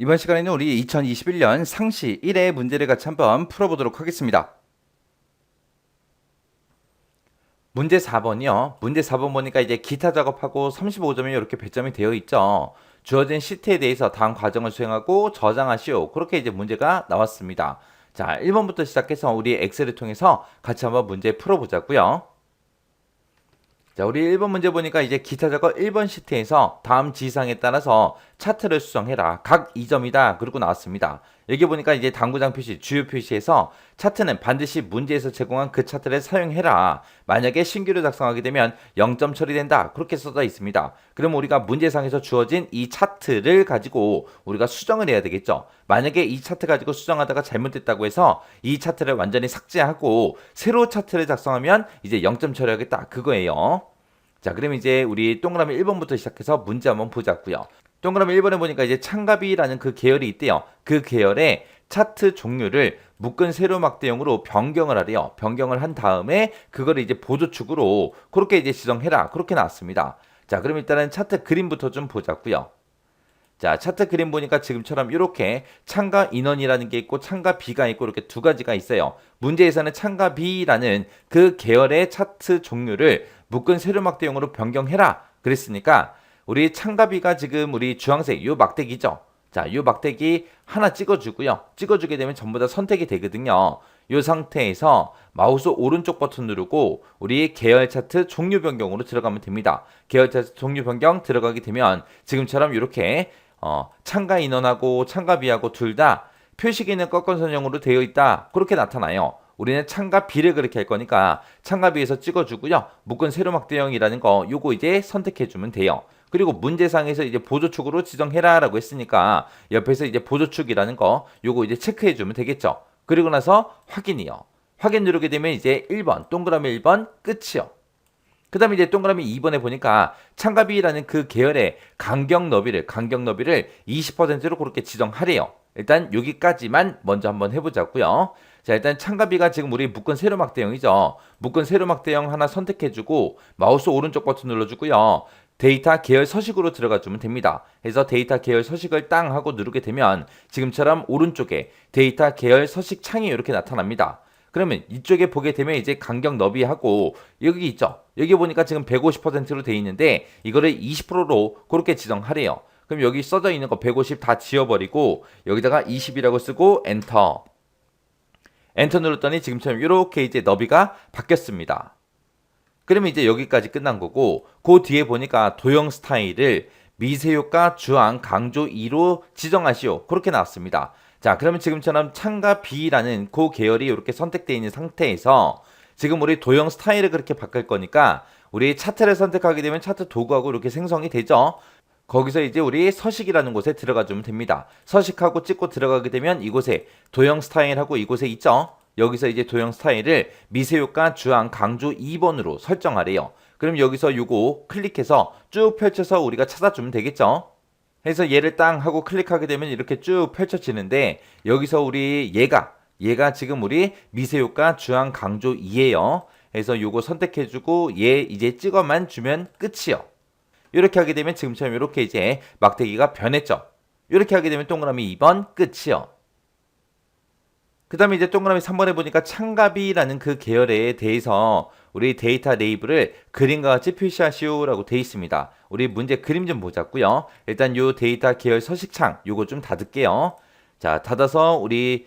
이번 시간에는 우리 2021년 상시 1회 문제를 같이 한번 풀어보도록 하겠습니다. 문제 4번이요. 문제 4번 보니까 이제 기타 작업하고 35점이 이렇게 배점이 되어 있죠. 주어진 시트에 대해서 다음 과정을 수행하고 저장하시오. 그렇게 이제 문제가 나왔습니다. 자, 1번부터 시작해서 우리 엑셀을 통해서 같이 한번 문제 풀어보자고요. 자, 우리 1번 문제 보니까 이제 기타 작업 1번 시트에서 다음 지시사항에 따라서 차트를 수정해라. 각 2점이다. 그러고 나왔습니다. 여기 보니까 이제 당구장 표시, 주요 표시에서 차트는 반드시 문제에서 제공한 그 차트를 사용해라. 만약에 신규로 작성하게 되면 0점 처리된다. 그렇게 써져 있습니다. 그럼 우리가 문제상에서 주어진 이 차트를 가지고 우리가 수정을 해야 되겠죠. 만약에 이 차트 가지고 수정하다가 잘못됐다고 해서 이 차트를 완전히 삭제하고 새로 차트를 작성하면 이제 0점 처리하겠다. 그거예요. 자, 그럼 이제 우리 동그라미 1번부터 시작해서 문제 한번 보자고요. 동그라미 1번에 보니까 이제 창갑이라는 그 계열이 있대요. 그 계열의 차트 종류를 묶은 세로 막대형으로 변경을 하래요. 변경을 한 다음에 그거를 이제 보조축으로 그렇게 이제 지정해라. 그렇게 나왔습니다. 자, 그럼 일단은 차트 그림부터 좀 보자고요. 자, 차트 그림 보니까 지금처럼 이렇게 창가 인원이라는 게 있고 창가 B가 있고 이렇게 두 가지가 있어요. 문제에서는 창가 B라는 그 계열의 차트 종류를 묶은 세로 막대형으로 변경해라. 그랬으니까 우리 창가 B가 지금 우리 주황색 요 막대기죠. 자, 요 막대기 하나 찍어주고요. 찍어주게 되면 전부 다 선택이 되거든요. 이 상태에서 마우스 오른쪽 버튼 누르고 우리 계열 차트 종류 변경으로 들어가면 됩니다. 계열 차트 종류 변경 들어가게 되면 지금처럼 이렇게 참가 인원하고 참가 비하고 둘 다 표시기는 꺾은선형으로 되어 있다. 그렇게 나타나요. 우리는 참가 비를 그렇게 할 거니까 참가 비에서 찍어주고요. 묶은 세로막대형이라는 거 요거 이제 선택해주면 돼요. 그리고 문제상에서 이제 보조축으로 지정해라 라고 했으니까 옆에서 이제 보조축이라는 거 요거 이제 체크해주면 되겠죠. 그리고 나서 확인이요. 확인 누르게 되면 이제 1번 동그라미 1번 끝이요. 그 다음에 이제 동그라미 2번에 보니까 창가비라는 그 계열의 간격 너비를 20%로 그렇게 지정하래요. 일단 여기까지만 먼저 한번 해보자고요. 자, 일단 창가비가 지금 우리 묶은 세로막대형이죠. 묶은 세로막대형 하나 선택해주고 마우스 오른쪽 버튼 눌러주고요. 데이터 계열 서식으로 들어가주면 됩니다. 그래서 데이터 계열 서식을 땅 하고 누르게 되면 지금처럼 오른쪽에 데이터 계열 서식 창이 이렇게 나타납니다. 그러면 이쪽에 보게 되면 이제 간격 너비하고 여기 있죠. 여기 보니까 지금 150%로 돼 있는데 이거를 20%로 그렇게 지정하래요. 그럼 여기 써져 있는 거 150 다 지워버리고 여기다가 20이라고 쓰고 엔터. 엔터 눌렀더니 지금처럼 이렇게 이제 너비가 바뀌었습니다. 그러면 이제 여기까지 끝난 거고 그 뒤에 보니까 도형 스타일을 미세효과 주황 강조 2로 지정하시오. 그렇게 나왔습니다. 자, 그러면 지금처럼 창가 B라는 그 계열이 이렇게 선택되어 있는 상태에서 지금 우리 도형 스타일을 그렇게 바꿀 거니까 우리 차트를 선택하게 되면 차트 도구하고 이렇게 생성이 되죠. 거기서 이제 우리 서식이라는 곳에 들어가 주면 됩니다. 서식하고 찍고 들어가게 되면 이곳에 도형 스타일하고 이곳에 있죠. 여기서 이제 도형 스타일을 미세효과 주황 강조 2번으로 설정하래요. 그럼 여기서 요거 클릭해서 쭉 펼쳐서 우리가 찾아주면 되겠죠. 해서 얘를 땅 하고 클릭하게 되면 이렇게 쭉 펼쳐지는데 여기서 우리 얘가 지금 우리 미세효과 주황 강조 2예요. 해서 요거 선택해주고 얘 이제 찍어만 주면 끝이요. 이렇게 하게 되면 지금처럼 이렇게 이제 막대기가 변했죠. 이렇게 하게 되면 동그라미 2번 끝이요. 그 다음에 이제 동그라미 3번에 보니까 창가비라는 그 계열에 대해서 우리 데이터 레이블을 그림과 같이 표시하시오 라고 되어 있습니다. 우리 문제 그림 좀 보자고요. 일단 요 데이터 계열 서식창 요거 좀 닫을게요. 자, 닫아서 우리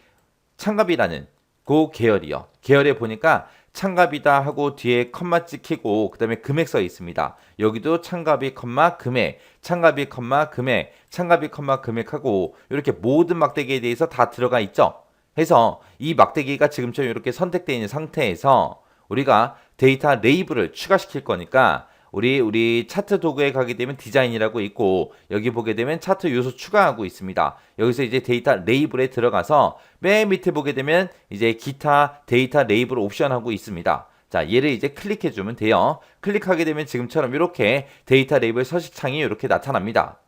창가비라는 그 계열이요. 계열에 보니까 창가비다 하고 뒤에 컴마 찍히고 그 다음에 금액 써 있습니다. 여기도 창가비 컴마 금액, 창가비 컴마 금액, 창가비 컴마 금액하고 이렇게 모든 막대기에 대해서 다 들어가 있죠. 해서 이 막대기가 지금처럼 이렇게 선택되어 있는 상태에서 우리가 데이터 레이블을 추가시킬 거니까 우리 차트 도구에 가게 되면 디자인이라고 있고 여기 보게 되면 차트 요소 추가하고 있습니다. 여기서 이제 데이터 레이블에 들어가서 맨 밑에 보게 되면 이제 기타 데이터 레이블 옵션하고 있습니다. 자, 얘를 이제 클릭해 주면 돼요. 클릭하게 되면 지금처럼 이렇게 데이터 레이블 서식창이 이렇게 나타납니다.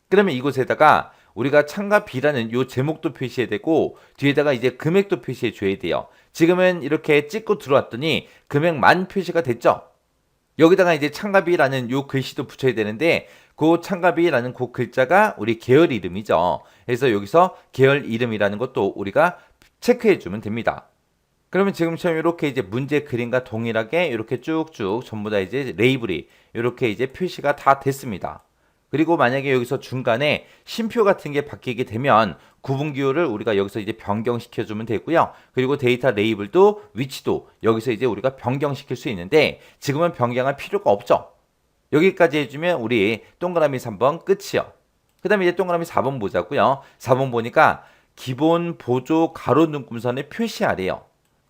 그러면 이곳에다가 우리가 창가 B라는 요 제목도 표시해야 되고 뒤에다가 이제 금액도 표시해 줘야 돼요. 지금은 이렇게 찍고 들어왔더니 금액만 표시가 됐죠. 여기다가 이제 창가 B라는 요 글씨도 붙여야 되는데 그 참가비라는 그 글자가 우리 계열 이름이죠. 그래서 여기서 계열 이름이라는 것도 우리가 체크해 주면 됩니다. 그러면 지금처럼 이렇게 이제 문제 그림과 동일하게 이렇게 쭉쭉 전부 다 이제 레이블이 이렇게 이제 표시가 다 됐습니다. 그리고 만약에 여기서 중간에 쉼표 같은 게 바뀌게 되면 구분기호를 우리가 여기서 이제 변경시켜 주면 되고요. 그리고 데이터 레이블도 위치도 여기서 이제 우리가 변경시킬 수 있는데 지금은 변경할 필요가 없죠. 여기까지 해주면 우리 동그라미 3번 끝이요. 그 다음에 이제 동그라미 4번 보자고요. 4번 보니까 기본 보조 가로 눈금선을 표시하래요.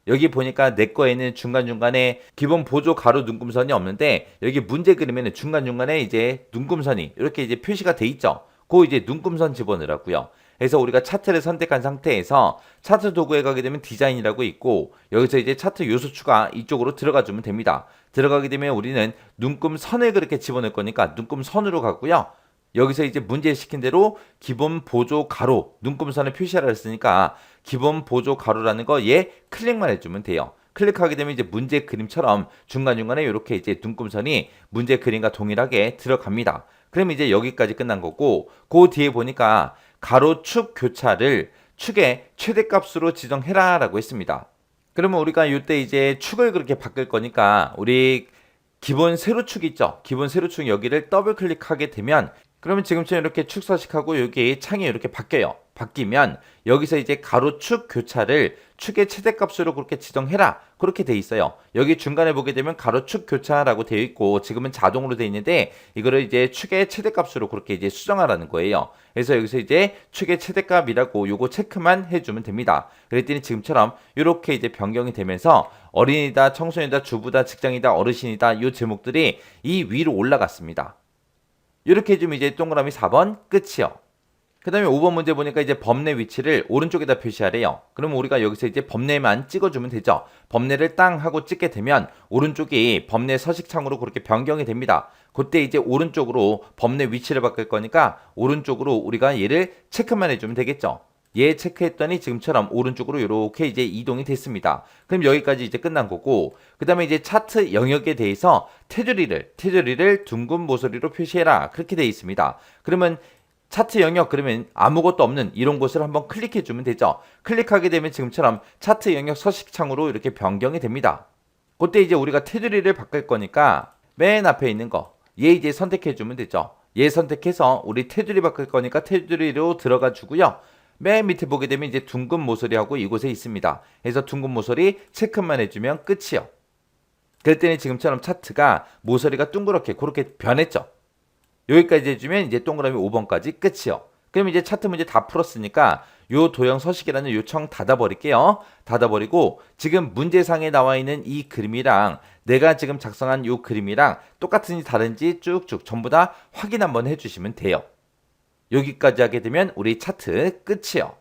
여기 보니까 내 거에는 중간중간에 기본 보조 가로 눈금선이 없는데 여기 문제 그리면 중간중간에 이제 눈금선이 이렇게 이제 표시가 돼 있죠. 그 이제 눈금선 집어넣으라고요. 그래서 우리가 차트를 선택한 상태에서 차트 도구에 가게 되면 디자인이라고 있고 여기서 이제 차트 요소 추가 이쪽으로 들어가 주면 됩니다. 들어가게 되면 우리는 눈금선을 그렇게 집어넣을 거니까 눈금선으로 가고요. 여기서 이제 문제 시킨 대로 기본 보조 가로 눈금선을 표시하라 했으니까 기본 보조 가로라는 거 얘 클릭만 해주면 돼요. 클릭하게 되면 이제 문제 그림처럼 중간중간에 이렇게 이제 눈금선이 문제 그림과 동일하게 들어갑니다. 그럼 이제 여기까지 끝난 거고 그 뒤에 보니까 가로축 교차를 축의 최대값으로 지정해라 라고 했습니다. 그러면 우리가 이때 이제 축을 그렇게 바꿀 거니까 우리 기본 세로축 있죠? 기본 세로축 여기를 더블 클릭하게 되면 그러면 지금처럼 이렇게 축 서식하고 여기 창이 이렇게 바뀌어요. 바뀌면 여기서 이제 가로축 교차를 축의 최대값으로 그렇게 지정해라. 그렇게 돼 있어요. 여기 중간에 보게 되면 가로축 교차라고 되어 있고 지금은 자동으로 되어 있는데 이거를 이제 축의 최대값으로 그렇게 이제 수정하라는 거예요. 그래서 여기서 이제 축의 최대값이라고 요거 체크만 해주면 됩니다. 그랬더니 지금처럼 이렇게 이제 변경이 되면서 어린이다, 청소년이다, 주부다, 직장이다, 어르신이다 요 제목들이 이 위로 올라갔습니다. 이렇게 해주면 이제 동그라미 4번 끝이요. 그 다음에 5번 문제 보니까 이제 범례 위치를 오른쪽에다 표시하래요. 그러면 우리가 여기서 이제 범례만 찍어주면 되죠. 범례를 땅 하고 찍게 되면 오른쪽이 범례 서식창으로 그렇게 변경이 됩니다. 그때 이제 오른쪽으로 범례 위치를 바꿀 거니까 오른쪽으로 우리가 얘를 체크만 해주면 되겠죠. 얘 체크했더니 지금처럼 오른쪽으로 이렇게 이제 이동이 됐습니다. 그럼 여기까지 이제 끝난 거고 그 다음에 이제 차트 영역에 대해서 테두리를 둥근 모서리로 표시해라 그렇게 되어 있습니다. 그러면 차트 영역 그러면 아무것도 없는 이런 곳을 한번 클릭해 주면 되죠. 클릭하게 되면 지금처럼 차트 영역 서식창으로 이렇게 변경이 됩니다. 그때 이제 우리가 테두리를 바꿀 거니까 맨 앞에 있는 거 얘 이제 선택해 주면 되죠. 얘 선택해서 우리 테두리 바꿀 거니까 테두리로 들어가 주고요. 맨 밑에 보게 되면 이제 둥근 모서리하고 이곳에 있습니다. 그래서 둥근 모서리 체크만 해주면 끝이요. 그랬더니 지금처럼 차트가 모서리가 둥그렇게 그렇게 변했죠. 여기까지 해주면 이제 동그라미 5번까지 끝이요. 그럼 이제 차트 문제 다 풀었으니까 요 도형 서식이라는 요청 닫아버릴게요. 닫아버리고 지금 문제상에 나와 있는 이 그림이랑 내가 지금 작성한 요 그림이랑 똑같은지 다른지 쭉쭉 전부 다 확인 한번 해주시면 돼요. 여기까지 하게 되면 우리 차트 끝이요.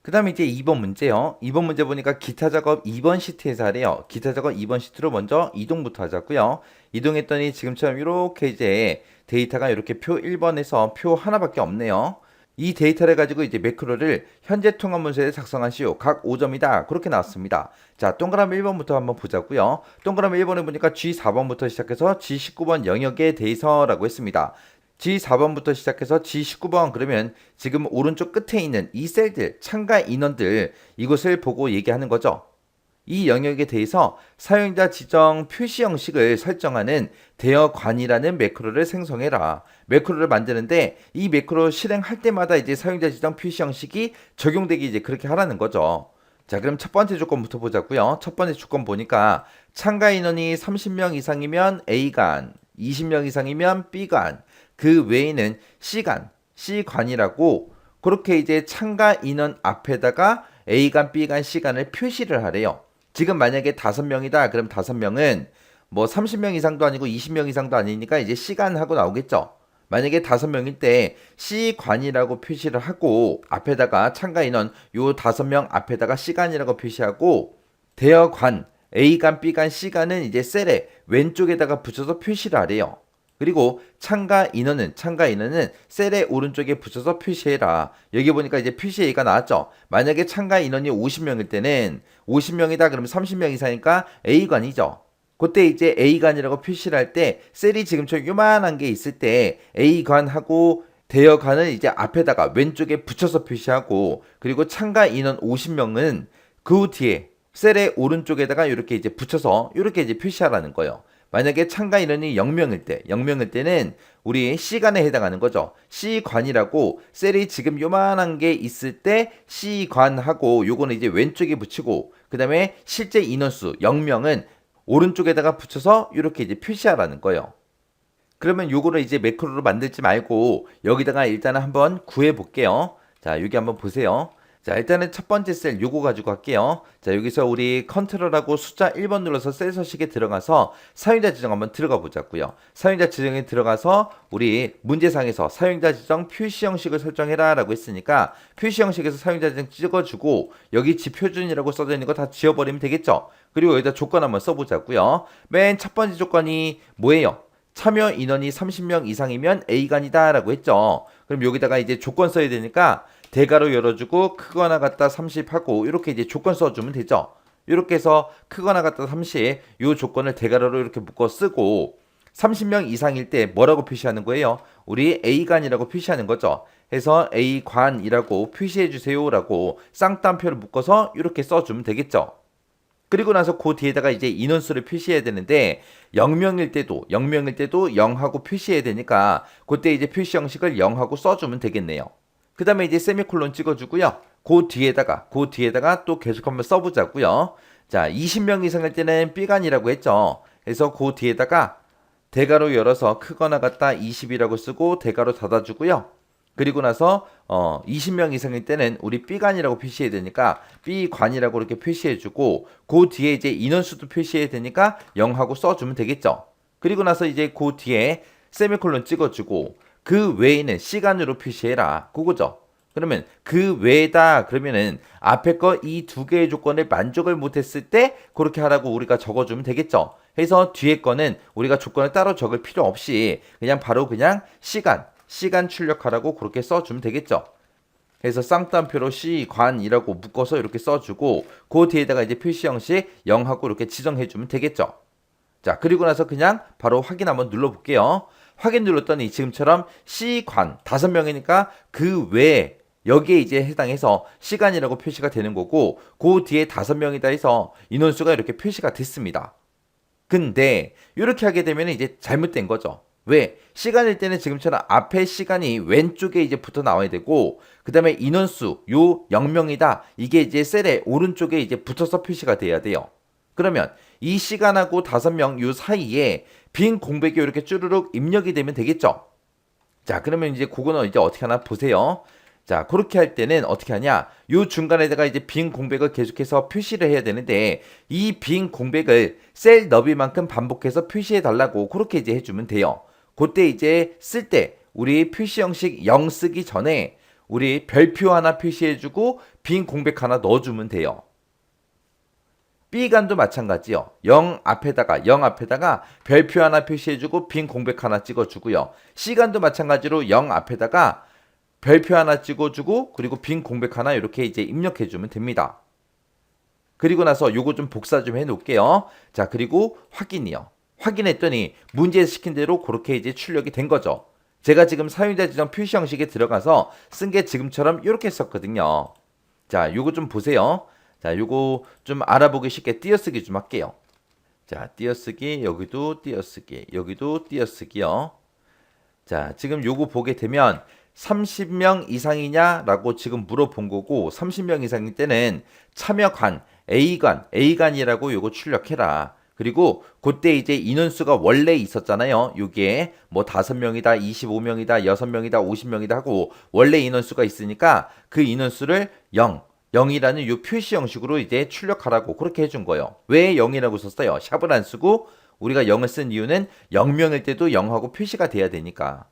그 다음에 이제 2번 문제요. 2번 문제 보니까 기타 작업 2번 시트에서 하래요. 기타 작업 2번 시트로 먼저 이동부터 하자고요. 이동했더니 지금처럼 이렇게 이제 데이터가 이렇게 표 1번에서 표 하나밖에 없네요. 이 데이터를 가지고 이제 매크로를 현재 통합 문서에 작성하시오. 각 5점이다. 그렇게 나왔습니다. 자, 동그라미 1번부터 한번 보자고요. 동그라미 1번에 보니까 G4번부터 시작해서 G19번 영역에 대해서라고 했습니다. G4번부터 시작해서 G19번 그러면 지금 오른쪽 끝에 있는 이 셀들, 참가 인원들 이것을 보고 얘기하는 거죠. 이 영역에 대해서 사용자 지정 표시 형식을 설정하는 대여관이라는 매크로를 생성해라. 매크로를 만드는데 이 매크로 실행할 때마다 이제 사용자 지정 표시 형식이 적용되기 이제 그렇게 하라는 거죠. 자, 그럼 첫 번째 조건부터 보자고요. 첫 번째 조건 보니까 참가 인원이 30명 이상이면 A관, 20명 이상이면 B관, 그 외에는 C관이라고 그렇게 이제 참가 인원 앞에다가 A관, B관, C관을 표시를 하래요. 지금 만약에 5명이다. 그럼 5명은 뭐 30명 이상도 아니고 20명 이상도 아니니까 이제 C관하고 나오겠죠. 만약에 5명일 때 C관이라고 표시를 하고 앞에다가 참가 인원 요 5명 앞에다가 C관이라고 표시하고 대여관 A관, B관, C관은 이제 셀에 왼쪽에다가 붙여서 표시를 하래요. 그리고 참가 인원은 셀의 오른쪽에 붙여서 표시해라. 여기 보니까 이제 표시 얘기가 나왔죠. 만약에 참가 인원이 50명일 때는 50명이다 그러면 30명 이상이니까 A관이죠. 그때 이제 A관이라고 표시를 할 때 셀이 지금처럼 요만한 게 있을 때 A관하고 대여관을 이제 앞에다가 왼쪽에 붙여서 표시하고, 그리고 참가 인원 50명은 그 뒤에 셀의 오른쪽에다가 이렇게 이제 붙여서 이렇게 이제 표시하라는 거예요. 만약에 참가 인원이 0명일 때는 우리 C관에 해당하는 거죠. C관이라고 셀이 지금 요만한 게 있을 때 C관하고 요거는 이제 왼쪽에 붙이고, 그 다음에 실제 인원수 0명은 오른쪽에다가 붙여서 이렇게 이제 표시하라는 거예요. 그러면 요거를 이제 매크로로 만들지 말고 여기다가 일단은 한번 구해 볼게요. 자, 여기 한번 보세요. 자, 일단은 첫 번째 셀 요거 가지고 갈게요. 자, 여기서 우리 컨트롤하고 숫자 1번 눌러서 셀 서식에 들어가서 사용자 지정 한번 들어가 보자고요. 사용자 지정에 들어가서 우리 문제상에서 사용자 지정 표시 형식을 설정해라 라고 했으니까 표시 형식에서 사용자 지정 찍어주고, 여기 지표준이라고 써져 있는 거 다 지워버리면 되겠죠. 그리고 여기다 조건 한번 써보자고요. 맨 첫 번째 조건이 뭐예요? 참여 인원이 30명 이상이면 A관이다 라고 했죠. 그럼 여기다가 이제 조건 써야 되니까 대괄호 열어주고 크거나 같다 30 하고 이렇게 이제 조건 써주면 되죠. 이렇게 해서 크거나 같다 30, 이 조건을 대괄호로 이렇게 묶어 쓰고, 30명 이상일 때 뭐라고 표시하는 거예요? 우리 A관이라고 표시하는 거죠. 해서 A관이라고 표시해 주세요 라고 쌍따옴표를 묶어서 이렇게 써주면 되겠죠. 그리고 나서 그 뒤에다가 이제 인원수를 표시해야 되는데 0명일 때도 0하고 표시해야 되니까 그때 이제 표시 형식을 0하고 써주면 되겠네요. 그 다음에 이제 세미콜론 찍어주고요. 그 뒤에다가 또 계속 한번 써보자고요. 자, 20명 이상일 때는 B관이라고 했죠. 그래서 그 뒤에다가 대괄호 열어서 크거나 같다 20이라고 쓰고 대괄호 닫아주고요. 그리고 나서 20명 이상일 때는 우리 B관이라고 표시해야 되니까 B관이라고 이렇게 표시해주고, 그 뒤에 이제 인원수도 표시해야 되니까 0하고 써주면 되겠죠. 그리고 나서 이제 그 뒤에 세미콜론 찍어주고, 그 외에는 C관으로 표시해라 그거죠. 그러면 그 외에다 그러면은 앞에 거 이 두 개의 조건을 만족을 못했을 때 그렇게 하라고 우리가 적어주면 되겠죠. 해서 뒤에 거는 우리가 조건을 따로 적을 필요 없이 그냥 바로 그냥 시간 출력하라고 그렇게 써주면 되겠죠. 그래서 쌍따옴표로 C관이라고 묶어서 이렇게 써주고, 그 뒤에다가 이제 표시 형식 0하고 이렇게 지정해주면 되겠죠. 자, 그리고 나서 그냥 바로 확인 한번 눌러볼게요. 확인 눌렀더니 지금처럼 C관 5명이니까 그 외에 여기에 이제 해당해서 시간이라고 표시가 되는 거고, 그 뒤에 5명이다 해서 인원수가 이렇게 표시가 됐습니다. 근데 이렇게 하게 되면 이제 잘못된 거죠. 왜? 시간일 때는 지금처럼 앞에 시간이 왼쪽에 이제 붙어 나와야 되고, 그 다음에 인원수 요 0명이다 이게 이제 셀의 오른쪽에 이제 붙어서 표시가 돼야 돼요. 그러면 이 시간하고 5명 요 사이에 빈 공백이 이렇게 쭈르륵 입력이 되면 되겠죠. 자, 그러면 이제 그거는 이제 어떻게 하나 보세요. 자, 그렇게 할 때는 어떻게 하냐? 요 중간에다가 이제 빈 공백을 계속해서 표시를 해야 되는데, 이 빈 공백을 셀 너비만큼 반복해서 표시해 달라고 그렇게 이제 해주면 돼요. 그때 이제 쓸 때 우리 표시 형식 0 쓰기 전에 우리 별표 하나 표시해주고 빈 공백 하나 넣어주면 돼요. B관도 마찬가지요. 0 앞에다가 별표 하나 표시해주고 빈 공백 하나 찍어주고요. C관도 마찬가지로 0 앞에다가 별표 하나 찍어주고 그리고 빈 공백 하나 이렇게 이제 입력해주면 됩니다. 그리고 나서 요거 좀 복사 좀 해놓을게요. 자, 그리고 확인이요. 확인했더니 문제 시킨 대로 그렇게 이제 출력이 된 거죠. 제가 지금 사용자 지정 표시 형식에 들어가서 쓴 게 지금처럼 이렇게 썼거든요. 자, 요거 좀 보세요. 자, 요거 좀 알아보기 쉽게 띄어쓰기 좀 할게요. 자, 띄어쓰기, 여기도 띄어쓰기, 여기도 띄어쓰기요. 자, 지금 요거 보게 되면 30명 이상이냐라고 지금 물어본 거고, 30명 이상일 때는 참여관, A관이라고 요거 출력해라. 그리고 그때 이제 인원수가 원래 있었잖아요. 요게 뭐 5명이다, 25명이다, 6명이다, 50명이다 하고 원래 인원수가 있으니까 그 인원수를 0이라는 요 표시 형식으로 이제 출력하라고 그렇게 해준 거예요. 왜 0이라고 썼어요? 샵을 안 쓰고 우리가 0을 쓴 이유는 0명일 때도 0하고 표시가 돼야 되니까.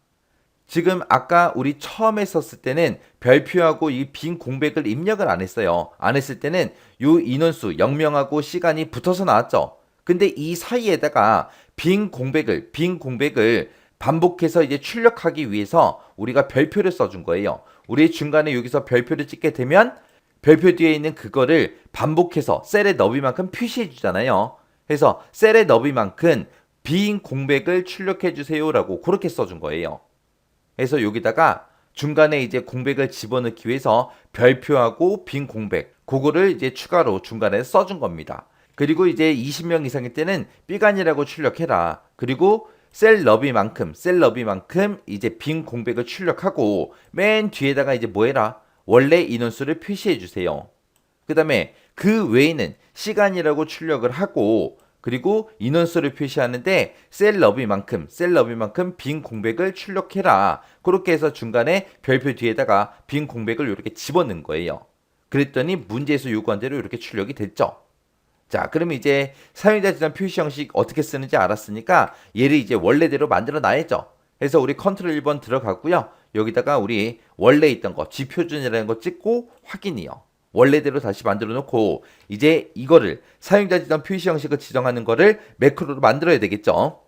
지금 아까 우리 처음에 썼을 때는 별표하고 이 빈 공백을 입력을 안 했어요. 안 했을 때는 요 인원수 0명하고 시간이 붙어서 나왔죠. 근데 이 사이에다가 빈 공백을 반복해서 이제 출력하기 위해서 우리가 별표를 써준 거예요. 우리 중간에 여기서 별표를 찍게 되면 별표 뒤에 있는 그거를 반복해서 셀의 너비만큼 표시해 주잖아요. 해서 셀의 너비만큼 빈 공백을 출력해 주세요라고 그렇게 써준 거예요. 그래서 여기다가 중간에 이제 공백을 집어넣기 위해서 별표하고 빈 공백 그거를 이제 추가로 중간에 써준 겁니다. 그리고 이제 20명 이상일 때는 삐간이라고 출력해라. 그리고 셀 너비만큼 이제 빈 공백을 출력하고 맨 뒤에다가 이제 뭐 해라? 원래 인원수를 표시해 주세요. 그 다음에 그 외에는 시간이라고 출력을 하고 그리고 인원수를 표시하는데 셀 너비만큼 빈 공백을 출력해라. 그렇게 해서 중간에 별표 뒤에다가 빈 공백을 이렇게 집어넣은 거예요. 그랬더니 문제에서 요구한 대로 이렇게 출력이 됐죠. 자, 그럼 이제 사용자 지정 표시 형식 어떻게 쓰는지 알았으니까 얘를 이제 원래대로 만들어 놔야죠. 그래서 우리 컨트롤 1번 들어가고요. 여기다가 우리 원래 있던 거 G표준이라는 거 찍고 확인이요. 원래대로 다시 만들어 놓고 이제 이거를 사용자 지정 표시 형식을 지정하는 거를 매크로로 만들어야 되겠죠.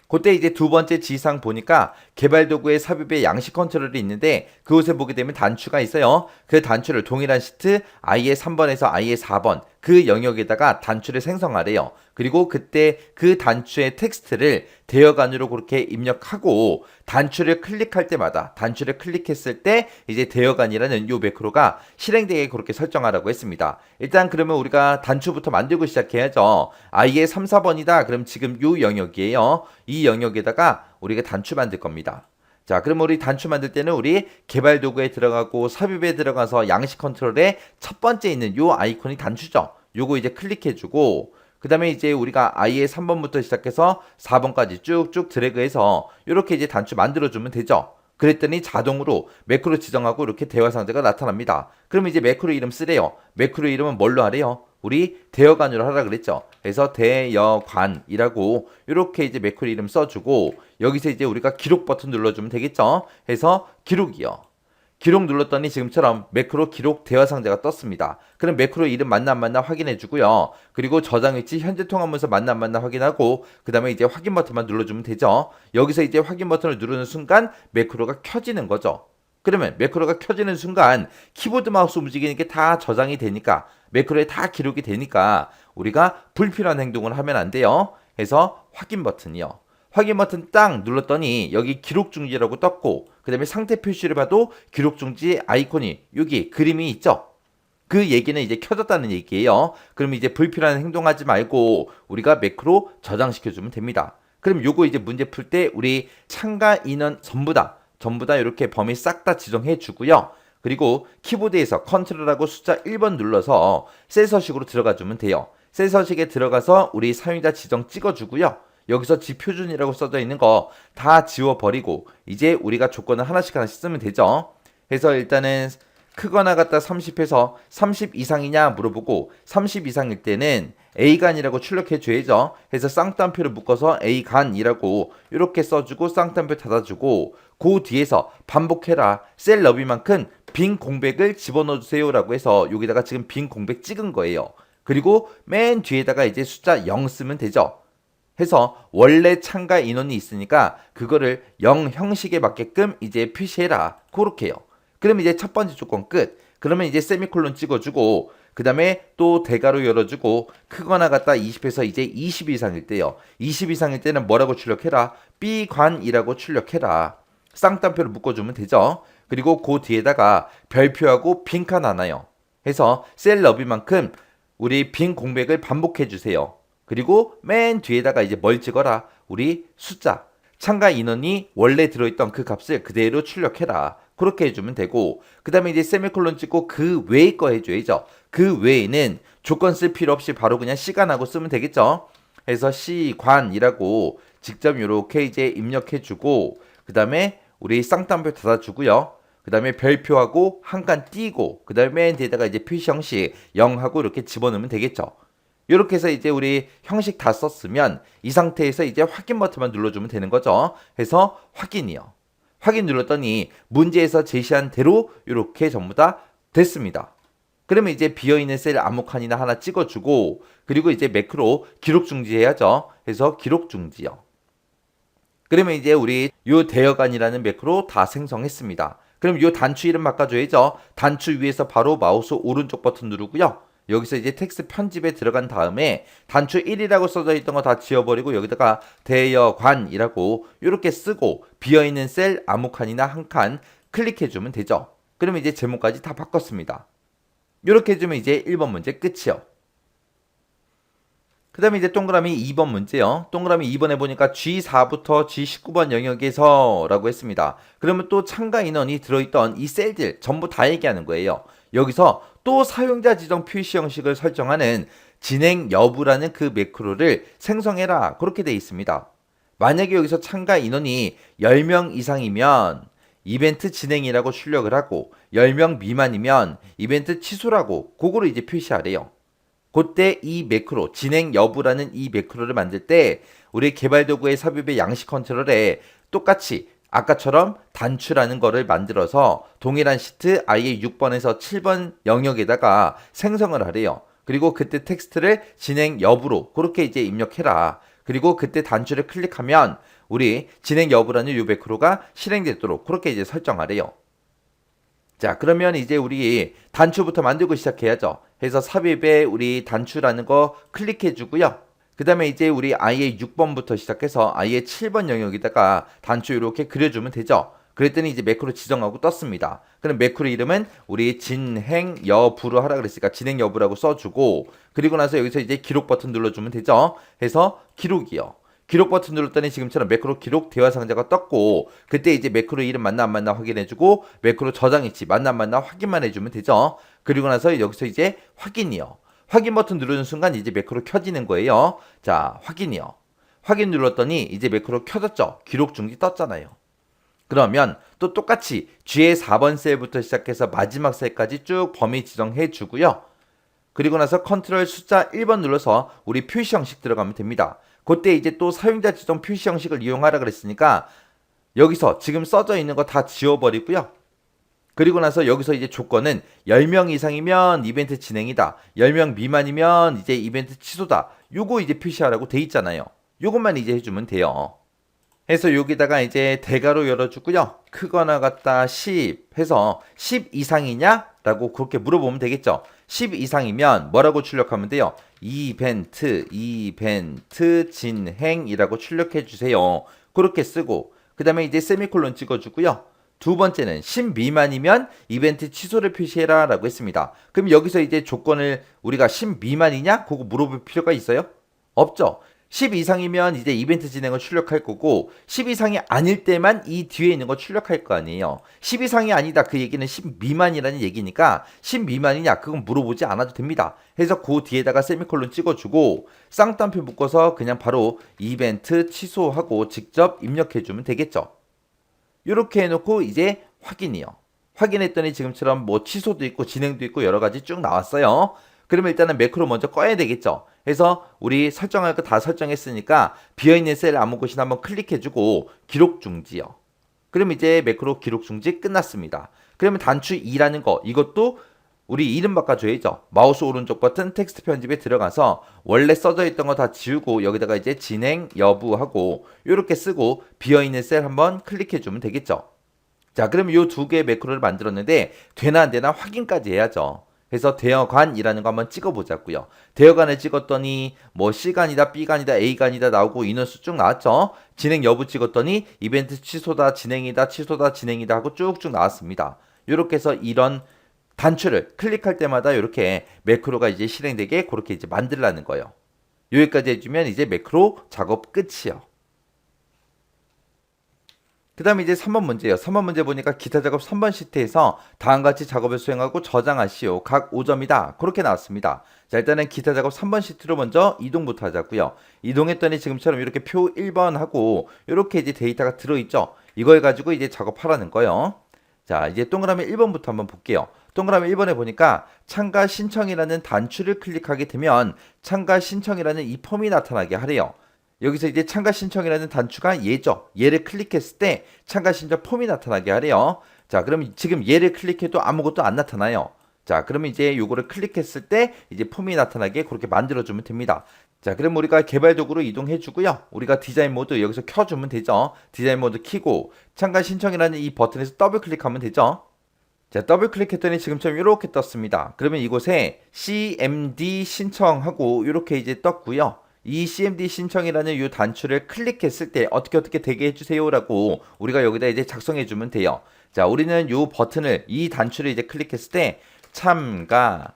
그때 이제 두 번째 지상 보니까 개발 도구의 삽입의 양식 컨트롤이 있는데 그곳에 보게 되면 단추가 있어요. 그 단추를 동일한 시트 i의 3번에서 i의 4번 그 영역에다가 단추를 생성하래요. 그리고 그때 그 단추의 텍스트를 대여간으로 그렇게 입력하고 단추를 클릭할 때마다 단추를 클릭했을 때 이제 대여간이라는 요 매크로가 실행되게 그렇게 설정하라고 했습니다. 일단 그러면 우리가 단추부터 만들고 시작해야죠. i의 3, 4번이다. 그럼 지금 요 영역이에요. 이 영역에다가 우리가 단추 만들 겁니다. 자, 그럼 우리 단추 만들 때는 우리 개발 도구에 들어가고 삽입에 들어가서 양식 컨트롤에 첫 번째 있는 요 아이콘이 단추죠. 요거 이제 클릭해주고 그 다음에 이제 우리가 i의 3번부터 시작해서 4번까지 쭉쭉 드래그해서 이렇게 이제 단추 만들어주면 되죠. 그랬더니 자동으로 매크로 지정하고 이렇게 대화 상자가 나타납니다. 그럼 이제 매크로 이름 쓰래요. 매크로 이름은 뭘로 하래요? 우리 대여관으로 하라 그랬죠. 그래서 대여관이라고 이렇게 이제 매크로 이름 써주고 여기서 이제 우리가 기록 버튼 눌러주면 되겠죠. 해서 기록이요. 기록 눌렀더니 지금처럼 매크로 기록 대화 상자가 떴습니다. 그럼 매크로 이름 맞나 안 맞나 확인해 주고요. 그리고 저장 위치 현재 통화문서 맞나 안 맞나 확인하고 그 다음에 이제 확인 버튼만 눌러주면 되죠. 여기서 이제 확인 버튼을 누르는 순간 매크로가 켜지는 거죠. 그러면 매크로가 켜지는 순간 키보드 마우스 움직이는 게 다 저장이 되니까 매크로에 다 기록이 되니까 우리가 불필요한 행동을 하면 안 돼요. 해서 확인 버튼이요. 확인 버튼 딱 눌렀더니 여기 기록 중지라고 떴고 그 다음에 상태 표시를 봐도 기록 중지 아이콘이 여기 그림이 있죠. 그 얘기는 이제 켜졌다는 얘기예요. 그럼 이제 불필요한 행동하지 말고 우리가 매크로 저장시켜주면 됩니다. 그럼 요거 이제 문제 풀 때 우리 참가 인원 전부 다 이렇게 범위 싹 다 지정해 주고요. 그리고 키보드에서 컨트롤하고 숫자 1번 눌러서 셀 서식으로 들어가 주면 돼요. 셀 서식에 들어가서 우리 사용자 지정 찍어 주고요. 여기서 지표준이라고 써져 있는 거 다 지워버리고 이제 우리가 조건을 하나씩 쓰면 되죠. 그래서 일단은 크거나 같다 30해서 30 이상이냐 물어보고 30 이상일 때는 A간이라고 출력해 줘야죠. 해서 쌍따옴표를 묶어서 A간이라고 이렇게 써주고 쌍따옴표 닫아주고 그 뒤에서 반복해라 셀 너비만큼 빈 공백을 집어넣어 주세요 라고 해서 여기다가 지금 빈 공백 찍은 거예요. 그리고 맨 뒤에다가 이제 숫자 0 쓰면 되죠. 해서 원래 참가 인원이 있으니까 그거를 0 형식에 맞게끔 이제 표시해라. 그렇게요. 그럼 이제 첫 번째 조건 끝. 그러면 이제 세미콜론 찍어주고 그 다음에 또 대괄호 열어주고 크거나 같다 20에서 이제 20 이상일 때요. 20 이상일 때는 뭐라고 출력해라? B관이라고 출력해라. 쌍따옴표를 묶어주면 되죠. 그리고 그 뒤에다가 별표하고 빈칸 하나요. 해서 셀 너비만큼 우리 빈 공백을 반복해 주세요. 그리고 맨 뒤에다가 이제 뭘 찍어라? 우리 숫자. 참가 인원이 원래 들어있던 그 값을 그대로 출력해라. 그렇게 해주면 되고 그 다음에 이제 세미콜론 찍고 그 외의 거 해줘야죠. 그 외에는 조건 쓸 필요 없이 바로 그냥 시간하고 쓰면 되겠죠. 그래서 시관이라고 직접 이렇게 이제 입력해주고 그 다음에 우리 쌍따옴표 닫아주고요. 그 다음에 별표하고 한 칸 띄고 그 다음에 맨 뒤에다가 이제 표시 형식 0하고 이렇게 집어넣으면 되겠죠. 이렇게 해서 이제 우리 형식 다 썼으면 이 상태에서 이제 확인 버튼만 눌러주면 되는 거죠. 해서 확인이요. 확인 눌렀더니 문제에서 제시한 대로 이렇게 전부 다 됐습니다. 그러면 이제 비어있는 셀 아무 칸이나 하나 찍어주고 그리고 이제 매크로 기록 중지해야죠. 해서 기록 중지요. 그러면 이제 우리 요 대여간이라는 매크로 다 생성했습니다. 그럼 요 단추 이름 바꿔줘야죠. 단추 위에서 바로 마우스 오른쪽 버튼 누르고요. 여기서 이제 텍스트 편집에 들어간 다음에 단추 1이라고 써져 있던 거 다 지워버리고 여기다가 대여관이라고 이렇게 쓰고 비어있는 셀 아무 칸이나 한 칸 클릭해주면 되죠. 그러면 이제 제목까지 다 바꿨습니다. 이렇게 해주면 이제 1번 문제 끝이요. 그 다음에 이제 동그라미 2번 문제요. 동그라미 2번에 보니까 G4부터 G19번 영역에서 라고 했습니다. 그러면 또 참가 인원이 들어있던 이 셀들 전부 다 얘기하는 거예요. 여기서 또 사용자 지정 표시 형식을 설정하는 진행 여부라는 그 매크로를 생성해라. 그렇게 되어 있습니다. 만약에 여기서 참가 인원이 10명 이상이면 이벤트 진행이라고 출력을 하고 10명 미만이면 이벤트 취소라고 그거를 이제 표시하래요. 그때 이 매크로 진행 여부라는 이 매크로를 만들 때 우리 개발 도구의 삽입의 양식 컨트롤에 똑같이 아까처럼 단추라는 거를 만들어서 동일한 시트 아예 6번에서 7번 영역에다가 생성을 하래요. 그리고 그때 텍스트를 진행 여부로 그렇게 이제 입력해라. 그리고 그때 단추를 클릭하면 우리 진행 여부라는 이 매크로가 실행되도록 그렇게 이제 설정하래요. 자, 그러면 이제 우리 단추부터 만들고 시작해야죠. 해서 삽입에 우리 단추라는 거 클릭해 주고요. 그 다음에 이제 우리 아예 6번부터 시작해서 아예 7번 영역에다가 단추 이렇게 그려주면 되죠. 그랬더니 이제 매크로 지정하고 떴습니다. 그럼 매크로 이름은 우리 진행 여부로 하라 그랬으니까 진행 여부라고 써주고 그리고 나서 여기서 이제 기록 버튼 눌러주면 되죠. 해서 기록이요. 기록 버튼 눌렀더니 지금처럼 매크로 기록 대화 상자가 떴고 그때 이제 매크로 이름 맞나 안 맞나 확인해주고 매크로 저장 위치 맞나 안 맞나 확인만 해주면 되죠. 그리고 나서 여기서 이제 확인이요. 확인 버튼 누르는 순간 이제 매크로 켜지는 거예요. 자, 확인이요. 확인 눌렀더니 이제 매크로 켜졌죠. 기록 중지 떴잖아요. 그러면 또 똑같이 G의 4번 셀부터 시작해서 마지막 셀까지 쭉 범위 지정해 주고요. 그리고 나서 컨트롤 숫자 1번 눌러서 우리 표시 형식 들어가면 됩니다. 그때 이제 또 사용자 지정 표시 형식을 이용하라 그랬으니까 여기서 지금 써져 있는 거 다 지워버리고요. 그리고 나서 여기서 이제 조건은 10명 이상이면 이벤트 진행이다. 10명 미만이면 이제 이벤트 취소다. 요거 이제 표시하라고 돼 있잖아요. 요것만 이제 해주면 돼요. 해서 여기다가 이제 대괄호 열어주고요. 크거나 같다 10 해서 10 이상이냐? 라고 그렇게 물어보면 되겠죠. 10 이상이면 뭐라고 출력하면 돼요? 이벤트 진행이라고 출력해 주세요. 그렇게 쓰고 그 다음에 이제 세미콜론 찍어주고요. 두 번째는 10 미만이면 이벤트 취소를 표시해라 라고 했습니다. 그럼 여기서 이제 조건을 우리가 10 미만이냐? 그거 물어볼 필요가 있어요? 없죠. 10 이상이면 이제 이벤트 진행을 출력할 거고 10 이상이 아닐 때만 이 뒤에 있는 거 출력할 거 아니에요. 10 이상이 아니다. 그 얘기는 10 미만이라는 얘기니까 10 미만이냐? 그건 물어보지 않아도 됩니다. 해서 그 뒤에다가 세미콜론 찍어주고 쌍따옴표 묶어서 그냥 바로 이벤트 취소하고 직접 입력해주면 되겠죠. 이렇게 해놓고 이제 확인이요. 확인했더니 지금처럼 뭐 취소도 있고 진행도 있고 여러 가지 쭉 나왔어요. 그러면 일단은 매크로 먼저 꺼야 되겠죠. 해서 우리 설정할 거 다 설정했으니까 비어있는 셀 아무 곳이나 한번 클릭해주고 기록 중지요. 그럼 이제 매크로 기록 중지 끝났습니다. 그러면 단추 2라는 거 이것도 우리 이름 바꿔줘야죠. 마우스 오른쪽 버튼 텍스트 편집에 들어가서 원래 써져 있던 거 다 지우고 여기다가 이제 진행 여부하고 이렇게 쓰고 비어있는 셀 한번 클릭해주면 되겠죠. 자, 그럼 이 두 개의 매크로를 만들었는데 되나 안 되나 확인까지 해야죠. 그래서 대여관이라는 거 한번 찍어보자고요. 대여관을 찍었더니 뭐 C관이다, B관이다, A관이다 나오고 인원수 쭉 나왔죠. 진행 여부 찍었더니 이벤트 취소다, 진행이다, 취소다, 진행이다 하고 쭉쭉 나왔습니다. 이렇게 해서 이런 단추를 클릭할 때마다 이렇게 매크로가 이제 실행되게 그렇게 이제 만들라는 거예요. 여기까지 해주면 이제 매크로 작업 끝이요. 그 다음에 이제 3번 문제예요. 3번 문제 보니까 기타 작업 3번 시트에서 다음과 같이 작업을 수행하고 저장하시오. 각 5점이다. 그렇게 나왔습니다. 자, 일단은 기타 작업 3번 시트로 먼저 이동부터 하자고요. 이동했더니 지금처럼 이렇게 표 1번 하고 이렇게 이제 데이터가 들어있죠. 이걸 가지고 이제 작업하라는 거예요. 자, 이제 동그라미 1번부터 한번 볼게요. 동그라미 1번에 보니까 참가 신청이라는 단추를 클릭하게 되면 참가 신청이라는 이 폼이 나타나게 하래요. 여기서 이제 참가 신청이라는 단추가 얘죠. 얘를 클릭했을 때 참가 신청 폼이 나타나게 하래요. 자, 그럼 지금 얘를 클릭해도 아무것도 안 나타나요. 자, 그러면 이제 요거를 클릭했을 때 이제 폼이 나타나게 그렇게 만들어주면 됩니다. 자, 그럼 우리가 개발 도구로 이동해 주고요. 우리가 디자인 모드 여기서 켜주면 되죠. 디자인 모드 키고 참가 신청이라는 이 버튼에서 더블 클릭하면 되죠. 자, 더블 클릭했더니 지금처럼 이렇게 떴습니다. 그러면 이곳에 CMD 신청하고 이렇게 이제 떴고요. 이 CMD 신청이라는 이 단추를 클릭했을 때 어떻게 되게 해주세요라고 우리가 여기다 이제 작성해 주면 돼요. 자, 우리는 이 버튼을 이 단추를 이제 클릭했을 때 참가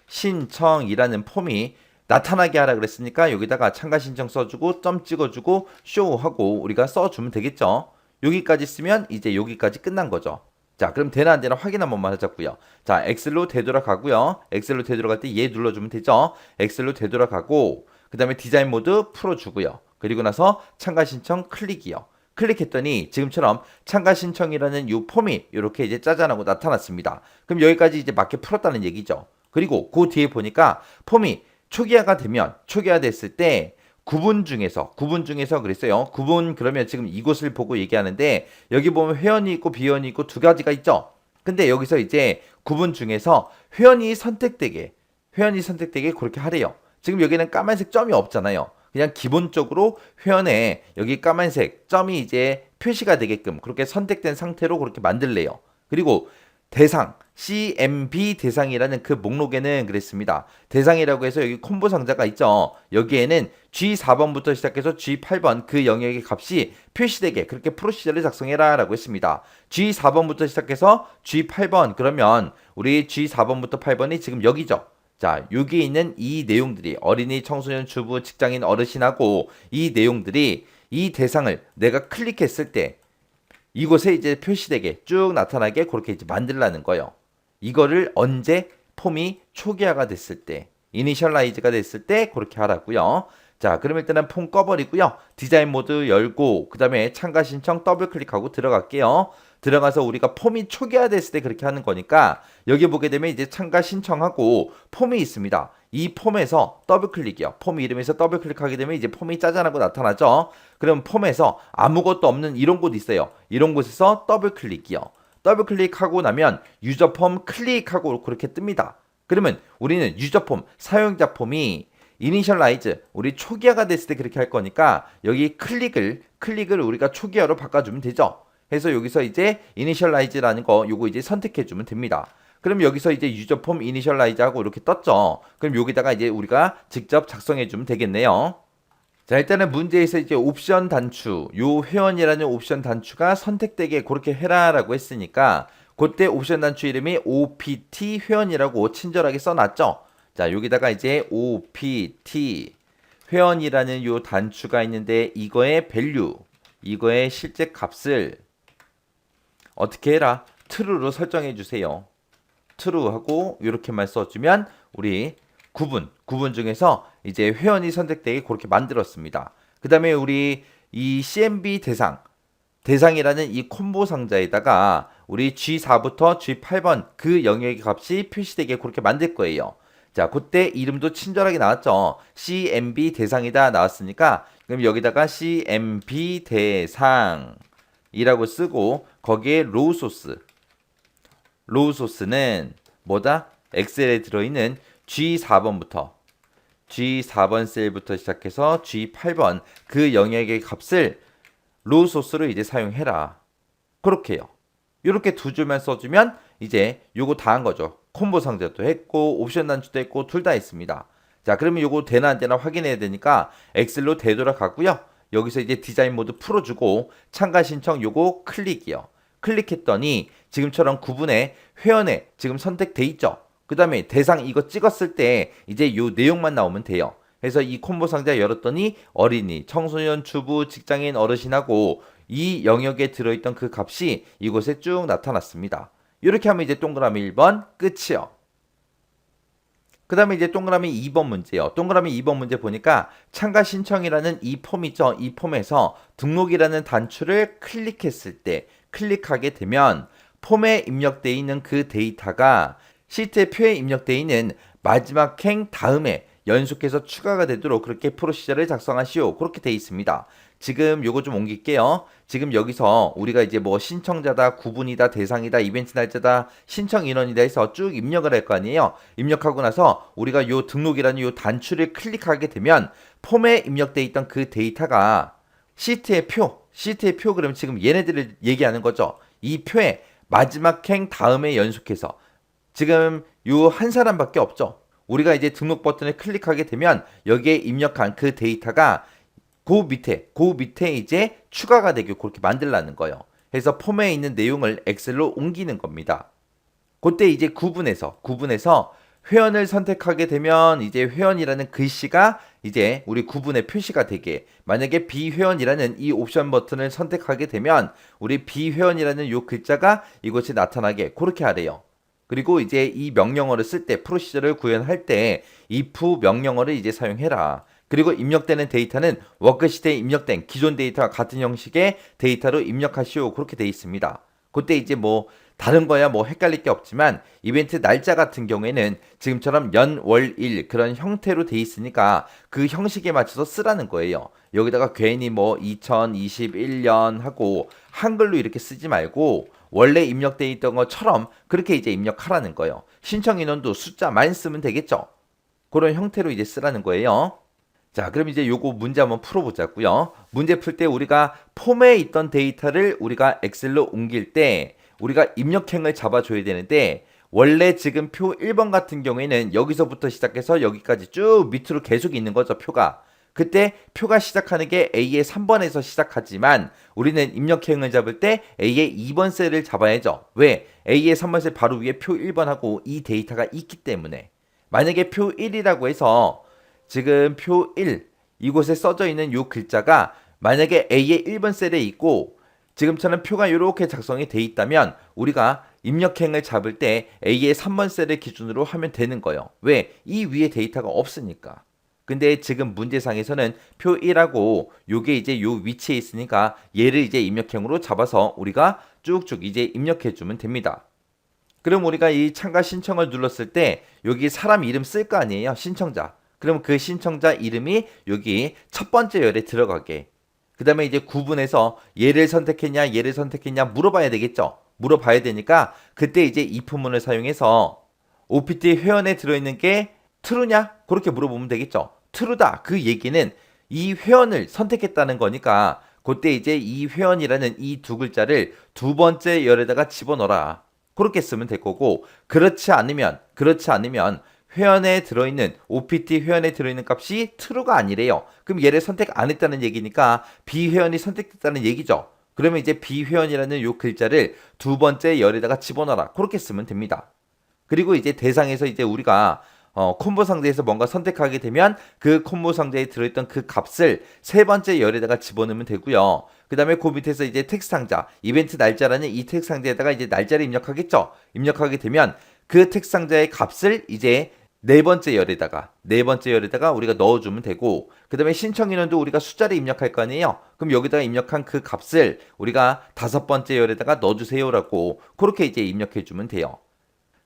신청이라는 폼이 나타나게 하라 그랬으니까 여기다가 참가 신청 써주고 점 찍어주고 쇼하고 우리가 써주면 되겠죠. 여기까지 쓰면 이제 여기까지 끝난 거죠. 자, 그럼 되나 안 되나 확인 한 번만 하자고요. 자, 엑셀로 되돌아가고요. 엑셀로 되돌아갈 때 얘 눌러주면 되죠. 엑셀로 되돌아가고 그 다음에 디자인 모드 풀어주고요. 그리고 나서 참가 신청 클릭이요. 클릭했더니 지금처럼 참가 신청이라는 이 폼이 이렇게 이제 짜잔하고 나타났습니다. 그럼 여기까지 이제 맞게 풀었다는 얘기죠. 그리고 그 뒤에 보니까 폼이 초기화됐을 때 구분 중에서 그랬어요. 구분 그러면 지금 이곳을 보고 얘기하는데 여기 보면 회원이 있고 비회원이 있고 두 가지가 있죠. 근데 여기서 이제 구분 중에서 회원이 선택되게 그렇게 하래요. 지금 여기는 까만색 점이 없잖아요. 그냥 기본적으로 회원에 여기 까만색 점이 이제 표시가 되게끔 그렇게 선택된 상태로 그렇게 만들래요. 그리고 대상 CMB 대상이라는 그 목록에는 그랬습니다. 대상이라고 해서 여기 콤보 상자가 있죠. 여기에는 G4번부터 시작해서 G8번 그 영역의 값이 표시되게 그렇게 프로시저를 작성해라 라고 했습니다. G4번부터 시작해서 G8번 그러면 우리 G4번부터 8번이 지금 여기죠. 자, 여기 있는 이 내용들이 어린이, 청소년, 주부, 직장인, 어르신하고 이 내용들이 이 대상을 내가 클릭했을 때 이곳에 이제 표시되게 쭉 나타나게 그렇게 이제 만들라는 거예요. 이거를 언제 폼이 초기화가 됐을 때, 이니셜라이즈가 됐을 때 그렇게 하라고요. 자, 그럼 일단은 폼 꺼버리고요. 디자인 모드 열고 그 다음에 참가 신청 더블 클릭하고 들어갈게요. 들어가서 우리가 폼이 초기화됐을 때 그렇게 하는 거니까 여기 보게 되면 이제 참가 신청하고 폼이 있습니다. 이 폼에서 더블 클릭이요. 폼 이름에서 더블 클릭하게 되면 이제 폼이 짜잔하고 나타나죠. 그럼 폼에서 아무것도 없는 이런 곳 있어요. 이런 곳에서 더블 클릭이요. 더블 클릭하고 나면 유저 폼 클릭하고 그렇게 뜹니다. 그러면 우리는 유저 폼, 사용자 폼이 이니셜라이즈, 우리 초기화가 됐을 때 그렇게 할 거니까 여기 클릭을 우리가 초기화로 바꿔주면 되죠. 해서 여기서 이제 이니셜라이즈라는 거 요거 이제 선택해 주면 됩니다. 그럼 여기서 이제 유저 폼 이니셜라이즈 하고 이렇게 떴죠. 그럼 여기다가 이제 우리가 직접 작성해 주면 되겠네요. 자, 일단은 문제에서 이제 옵션 단추, 요 회원이라는 옵션 단추가 선택되게 그렇게 해라라고 했으니까 그때 옵션 단추 이름이 OPT 회원이라고 친절하게 써놨죠. 자, 여기다가 이제 OPT 회원이라는 요 단추가 있는데 이거의 밸류, 이거의 실제 값을 어떻게 해라? true로 설정해 주세요. true 하고 이렇게만 써주면 우리 구분 중에서 이제 회원이 선택되게 그렇게 만들었습니다. 그 다음에 우리 이 CMB 대상이라는 이 콤보 상자에다가 우리 G4부터 G8번 그 영역의 값이 표시되게 그렇게 만들 거예요. 자, 그때 이름도 친절하게 나왔죠. CMB 대상이다 나왔으니까 그럼 여기다가 CMB 대상이라고 쓰고 거기에 로우 소스는 뭐다? 엑셀에 들어있는 G4번 셀부터 시작해서 G8번 그 영역의 값을 로우 소스로 이제 사용해라. 그렇게요. 이렇게 두 줄만 써주면 이제 요거 다 한 거죠. 콤보 상자도 했고 옵션 단추도 했고 둘 다 했습니다. 자, 그러면 요거 되나 안 되나 확인해야 되니까 엑셀로 되돌아가고요. 여기서 이제 디자인 모드 풀어주고 참가 신청 요거 클릭이요. 클릭했더니 지금처럼 구분에 회원에 지금 선택돼 있죠. 그 다음에 대상 이거 찍었을 때 이제 요 내용만 나오면 돼요. 그래서 이 콤보 상자 열었더니 어린이, 청소년, 주부, 직장인, 어르신하고 이 영역에 들어있던 그 값이 이곳에 쭉 나타났습니다. 이렇게 하면 이제 동그라미 1번 끝이요. 그 다음에 이제 동그라미 2번 문제요. 동그라미 2번 문제 보니까 참가 신청이라는 이 폼 있죠. 이 폼에서 등록이라는 단추를 클릭하게 되면 폼에 입력되어 있는 그 데이터가 시트의 표에 입력되어 있는 마지막 행 다음에 연속해서 추가가 되도록 그렇게 프로시저를 작성하시오. 그렇게 되어 있습니다. 지금 요거 좀 옮길게요. 지금 여기서 우리가 이제 뭐 신청자다, 구분이다, 대상이다, 이벤트 날짜다, 신청 인원이다 해서 쭉 입력을 할 거 아니에요. 입력하고 나서 우리가 요 등록이라는 요 단추를 클릭하게 되면 폼에 입력되어 있던 그 데이터가 시트의 표 그러면 지금 얘네들을 얘기하는 거죠. 이 표에 마지막 행 다음에 연속해서 지금 요 한 사람밖에 없죠. 우리가 이제 등록 버튼을 클릭하게 되면 여기에 입력한 그 데이터가 그 밑에 이제 추가가 되게 그렇게 만들라는 거예요. 그래서 폼에 있는 내용을 엑셀로 옮기는 겁니다. 그때 이제 구분해서 회원을 선택하게 되면 이제 회원이라는 글씨가 이제 우리 구분에 표시가 되게, 만약에 비회원이라는 이 옵션 버튼을 선택하게 되면 우리 비회원이라는 요 글자가 이곳에 나타나게 그렇게 하래요. 그리고 이제 이 명령어를 쓸 때 프로시저를 구현할 때 if 명령어를 이제 사용해라. 그리고 입력되는 데이터는 워크시트에 입력된 기존 데이터와 같은 형식의 데이터로 입력하시오. 그렇게 돼 있습니다. 그때 이제 뭐 다른 거야 뭐 헷갈릴 게 없지만 이벤트 날짜 같은 경우에는 지금처럼 연, 월, 일 그런 형태로 돼 있으니까 그 형식에 맞춰서 쓰라는 거예요. 여기다가 괜히 뭐 2021년 하고 한글로 이렇게 쓰지 말고 원래 입력돼 있던 것처럼 그렇게 이제 입력하라는 거예요. 신청 인원도 숫자만 쓰면 되겠죠. 그런 형태로 이제 쓰라는 거예요. 자, 그럼 이제 요거 문제 한번 풀어보자고요. 문제 풀 때 우리가 폼에 있던 데이터를 우리가 엑셀로 옮길 때 우리가 입력행을 잡아줘야 되는데, 원래 지금 표 1번 같은 경우에는 여기서부터 시작해서 여기까지 쭉 밑으로 계속 있는 거죠, 표가. 그때 표가 시작하는 게 A의 3번에서 시작하지만 우리는 입력행을 잡을 때 A의 2번 셀을 잡아야죠. 왜? A의 3번 셀 바로 위에 표 1번하고 이 데이터가 있기 때문에. 만약에 표 1이라고 해서 지금 표 1, 이곳에 써져 있는 요 글자가 만약에 A의 1번 셀에 있고 지금처럼 표가 이렇게 작성이 돼 있다면 우리가 입력행을 잡을 때 A의 3번 셀을 기준으로 하면 되는 거예요. 왜? 이 위에 데이터가 없으니까. 근데 지금 문제상에서는 표 1하고 요게 이제 요 위치에 있으니까 얘를 이제 입력행으로 잡아서 우리가 쭉쭉 이제 입력해 주면 됩니다. 그럼 우리가 이 참가 신청을 눌렀을 때 여기 사람 이름 쓸 거 아니에요? 신청자. 그럼 그 신청자 이름이 여기 첫 번째 열에 들어가게. 그 다음에 이제 구분해서 얘를 선택했냐 물어봐야 되겠죠. 물어봐야 되니까 그때 이제 if문을 사용해서 OPT 회원에 들어있는 게 true냐? 그렇게 물어보면 되겠죠. true다. 그 얘기는 이 회원을 선택했다는 거니까 그때 이제 이 회원이라는 이 두 글자를 두 번째 열에다가 집어넣어라. 그렇게 쓰면 될 거고, 그렇지 않으면 회원에 들어있는 OPT 회원에 들어있는 값이 true가 아니래요. 그럼 얘를 선택 안 했다는 얘기니까 비회원이 선택됐다는 얘기죠. 그러면 이제 비회원이라는 요 글자를 두 번째 열에다가 집어넣어라. 그렇게 쓰면 됩니다. 그리고 이제 대상에서 이제 우리가 콤보 상자에서 뭔가 선택하게 되면 그 콤보 상자에 들어있던 그 값을 세 번째 열에다가 집어넣으면 되고요. 그 다음에 그 밑에서 이제 텍스트 상자, 이벤트 날짜라는 이 텍스트 상자에다가 이제 날짜를 입력하겠죠. 입력하게 되면 그 텍스트 상자의 값을 이제 네 번째 열에다가 우리가 넣어주면 되고, 그 다음에 신청 인원도 우리가 숫자를 입력할 거 아니에요. 그럼 여기다가 입력한 그 값을 우리가 다섯 번째 열에다가 넣어주세요라고 그렇게 이제 입력해주면 돼요.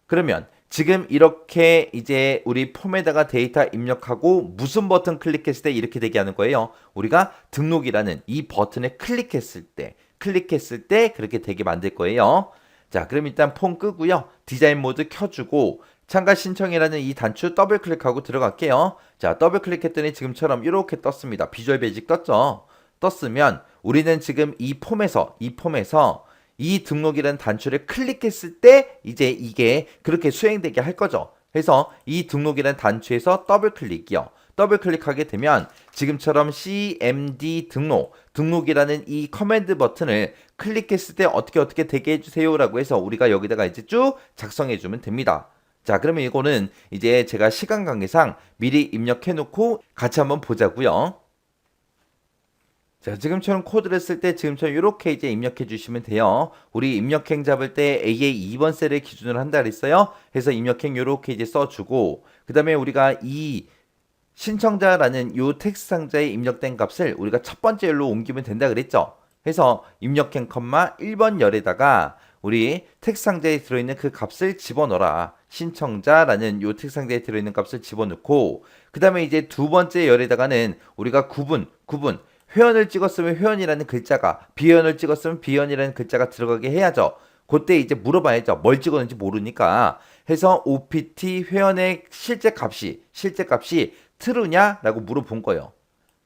그러면 지금 이렇게 이제 우리 폼에다가 데이터 입력하고 무슨 버튼 클릭했을 때 이렇게 되게 하는 거예요. 우리가 등록이라는 이 버튼에 클릭했을 때 그렇게 되게 만들 거예요. 자, 그럼 일단 폼 끄고요. 디자인 모드 켜주고 참가 신청이라는 이 단추 더블 클릭하고 들어갈게요. 자, 더블 클릭했더니 지금처럼 이렇게 떴습니다. 비주얼 베이직 떴죠. 떴으면 우리는 지금 이 폼에서 이 등록이라는 단추를 클릭했을 때 이제 이게 그렇게 수행되게 할 거죠. 그래서 이 등록이라는 단추에서 더블 클릭이요. 더블 클릭하게 되면 지금처럼 cmd 등록이라는 이 커맨드 버튼을 클릭했을 때 어떻게 되게 해주세요라고 해서 우리가 여기다가 이제 쭉 작성해 주면 됩니다. 자, 그러면 이거는 이제 제가 시간 관계상 미리 입력해 놓고 같이 한번 보자고요. 자, 지금처럼 코드를 쓸 때 지금처럼 이렇게 이제 입력해 주시면 돼요. 우리 입력행 잡을 때 A의 2번 셀을 기준으로 한다 그랬어요. 그래서 입력행 이렇게 이제 써주고, 그 다음에 우리가 이 신청자라는 요 텍스트 상자에 입력된 값을 우리가 첫 번째 열로 옮기면 된다 그랬죠. 그래서 입력행, 1번 열에다가 우리 텍스트 상자에 들어있는 그 값을 집어넣어라. 신청자라는 요 텍스트 상자에 들어있는 값을 집어넣고, 그 다음에 이제 두 번째 열에다가는 우리가 구분, 회원을 찍었으면 회원이라는 글자가, 비회원을 찍었으면 비회원이라는 글자가 들어가게 해야죠. 그때 이제 물어봐야죠. 뭘 찍었는지 모르니까. 해서 OPT 회원의 실제 값이 true냐? 라고 물어본 거예요.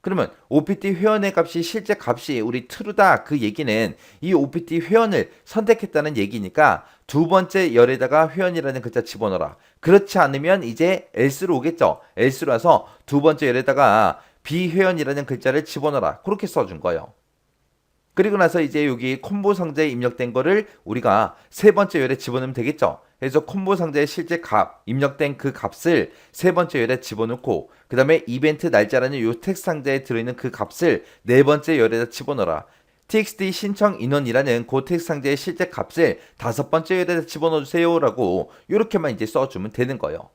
그러면 OPT 회원의 값이 실제 값이 우리 true다 그 얘기는 이 OPT 회원을 선택했다는 얘기니까 두 번째 열에다가 회원이라는 글자 집어넣어라. 그렇지 않으면 이제 else로 오겠죠. else로 와서 두 번째 열에다가 비회원이라는 글자를 집어넣어라. 그렇게 써준 거예요. 그리고 나서 이제 여기 콤보 상자에 입력된 거를 우리가 세 번째 열에 집어넣으면 되겠죠. 그래서 콤보 상자에 실제 값, 입력된 그 값을 세 번째 열에 집어넣고 그 다음에 이벤트 날짜라는 요 텍스트 상자에 들어있는 그 값을 네 번째 열에다 집어넣어라. txt 신청 인원이라는 그 텍스트 상자의 실제 값을 다섯 번째 열에다 집어넣어주세요 라고 이렇게만 이제 써주면 되는 거예요.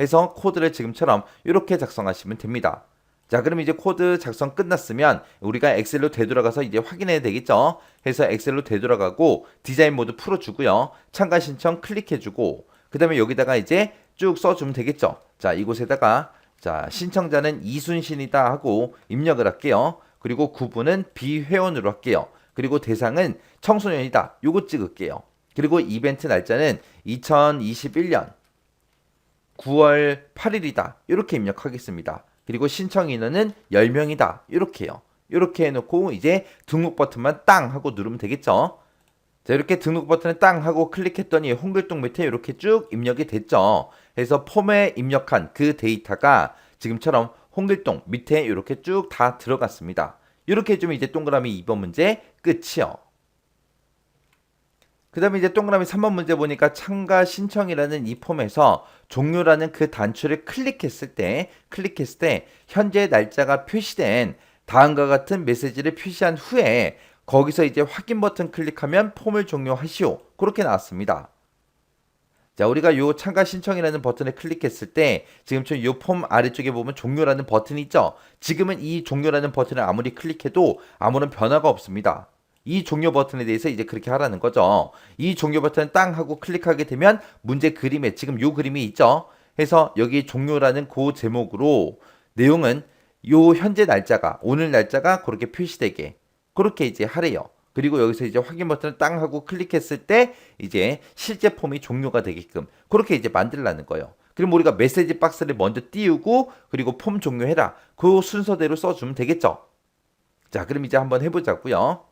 해서 코드를 지금처럼 이렇게 작성하시면 됩니다. 자, 그럼 이제 코드 작성 끝났으면 우리가 엑셀로 되돌아가서 이제 확인해야 되겠죠. 해서 엑셀로 되돌아가고 디자인 모드 풀어주고요. 참가 신청 클릭해주고 그 다음에 여기다가 이제 쭉 써주면 되겠죠. 자, 이곳에다가 자 신청자는 이순신이다 하고 입력을 할게요. 그리고 구분은 비회원으로 할게요. 그리고 대상은 청소년이다. 요거 찍을게요. 그리고 이벤트 날짜는 2021년 9월 8일이다. 이렇게 입력하겠습니다. 그리고 신청 인원은 10명이다. 이렇게요. 이렇게 해놓고 이제 등록 버튼만 땅 하고 누르면 되겠죠. 자, 이렇게 등록 버튼을 땅 하고 클릭했더니 홍길동 밑에 이렇게 쭉 입력이 됐죠. 그래서 폼에 입력한 그 데이터가 지금처럼 홍길동 밑에 이렇게 쭉 다 들어갔습니다. 이렇게 해주면 이제 동그라미 2번 문제 끝이요. 그 다음에 이제 동그라미 3번 문제 보니까 참가 신청이라는 이 폼에서 종료라는 그 단추를 클릭했을 때 현재 날짜가 표시된 다음과 같은 메시지를 표시한 후에 거기서 이제 확인 버튼 클릭하면 폼을 종료하시오. 그렇게 나왔습니다. 자, 우리가 요 참가 신청이라는 버튼을 클릭했을 때 지금처럼 요 폼 아래쪽에 보면 종료라는 버튼이 있죠. 지금은 이 종료라는 버튼을 아무리 클릭해도 아무런 변화가 없습니다. 이 종료 버튼에 대해서 이제 그렇게 하라는 거죠. 이 종료 버튼을 땅 하고 클릭하게 되면 문제 그림에 지금 요 그림이 있죠. 해서 여기 종료라는 그 제목으로 내용은 요 현재 날짜가 오늘 날짜가 그렇게 표시되게 그렇게 이제 하래요. 그리고 여기서 이제 확인 버튼을 땅 하고 클릭했을 때 이제 실제 폼이 종료가 되게끔 그렇게 이제 만들라는 거예요. 그럼 우리가 메시지 박스를 먼저 띄우고 그리고 폼 종료해라. 그 순서대로 써주면 되겠죠. 자, 그럼 이제 한번 해보자고요.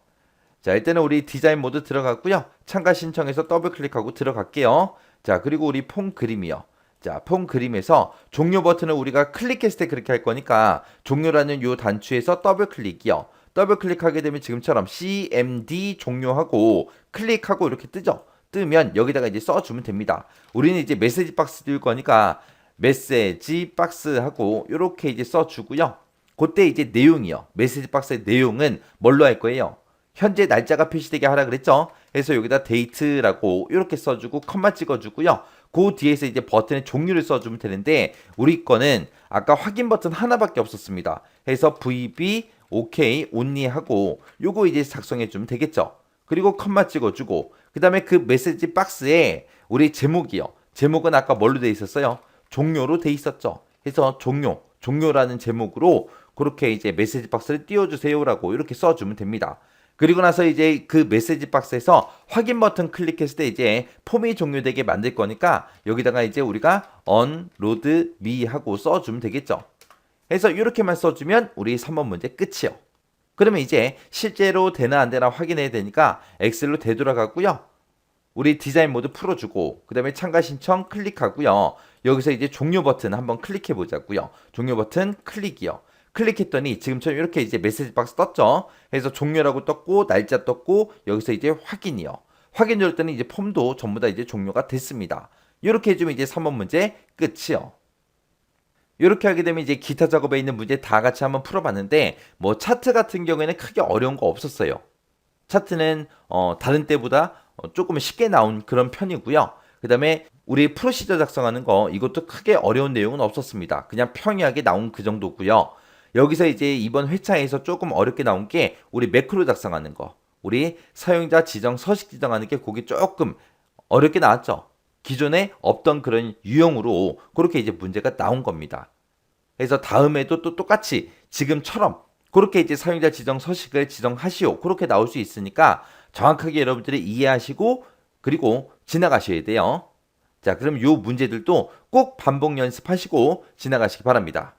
자, 일단은 우리 디자인 모드 들어갔고요. 참가 신청해서 더블 클릭하고 들어갈게요. 자, 그리고 우리 폼 그림이요. 자, 폼 그림에서 종료 버튼을 우리가 클릭했을 때 그렇게 할 거니까 종료라는 요 단추에서 더블 클릭이요. 더블 클릭하게 되면 지금처럼 CMD 종료하고 클릭하고 이렇게 뜨죠. 뜨면 여기다가 이제 써주면 됩니다. 우리는 이제 메시지 박스 띄울 거니까 메시지 박스 하고 이렇게 이제 써주고요. 그때 이제 내용이요. 메시지 박스의 내용은 뭘로 할 거예요? 현재 날짜가 표시되게 하라 그랬죠. 그래서 여기다 데이트라고 이렇게 써주고 컴마 찍어주고요. 그 뒤에서 이제 버튼의 종류를 써주면 되는데 우리 거는 아까 확인 버튼 하나밖에 없었습니다. 해서 VB OK only 하고 요거 이제 작성해주면 되겠죠. 그리고 컴마 찍어주고 그 다음에 그 메시지 박스에 우리 제목이요. 제목은 아까 뭘로 돼 있었어요? 종료로 돼 있었죠. 그래서 종료라는 제목으로 그렇게 이제 메시지 박스를 띄워주세요라고 이렇게 써주면 됩니다. 그리고 나서 이제 그 메시지 박스에서 확인 버튼 클릭했을 때 이제 폼이 종료되게 만들 거니까 여기다가 이제 우리가 unload me 하고 써주면 되겠죠. 그래서 이렇게만 써주면 우리 3번 문제 끝이요. 그러면 이제 실제로 되나 안 되나 확인해야 되니까 엑셀로 되돌아가고요. 우리 디자인 모드 풀어주고 그 다음에 참가 신청 클릭하고요. 여기서 이제 종료 버튼 한번 클릭해 보자고요. 종료 버튼 클릭이요. 클릭했더니 지금처럼 이렇게 이제 메시지 박스 떴죠. 그래서 종료라고 떴고 날짜 떴고 여기서 이제 확인이요. 확인 눌렀더니 이제 폼도 전부 다 이제 종료가 됐습니다. 이렇게 해주면 이제 3번 문제 끝이요. 이렇게 하게 되면 이제 기타 작업에 있는 문제 다 같이 한번 풀어봤는데 뭐 차트 같은 경우에는 크게 어려운 거 없었어요. 차트는 다른 때보다 조금 쉽게 나온 그런 편이고요. 그 다음에 우리 프로시저 작성하는 거 이것도 크게 어려운 내용은 없었습니다. 그냥 평이하게 나온 그 정도고요. 여기서 이제 이번 회차에서 조금 어렵게 나온 게 우리 매크로 작성하는 거. 우리 사용자 지정, 서식 지정하는 게 그게 조금 어렵게 나왔죠. 기존에 없던 그런 유형으로 그렇게 이제 문제가 나온 겁니다. 그래서 다음에도 또 똑같이 지금처럼 그렇게 이제 사용자 지정 서식을 지정하시오. 그렇게 나올 수 있으니까 정확하게 여러분들이 이해하시고 그리고 지나가셔야 돼요. 자, 그럼 요 문제들도 꼭 반복 연습하시고 지나가시기 바랍니다.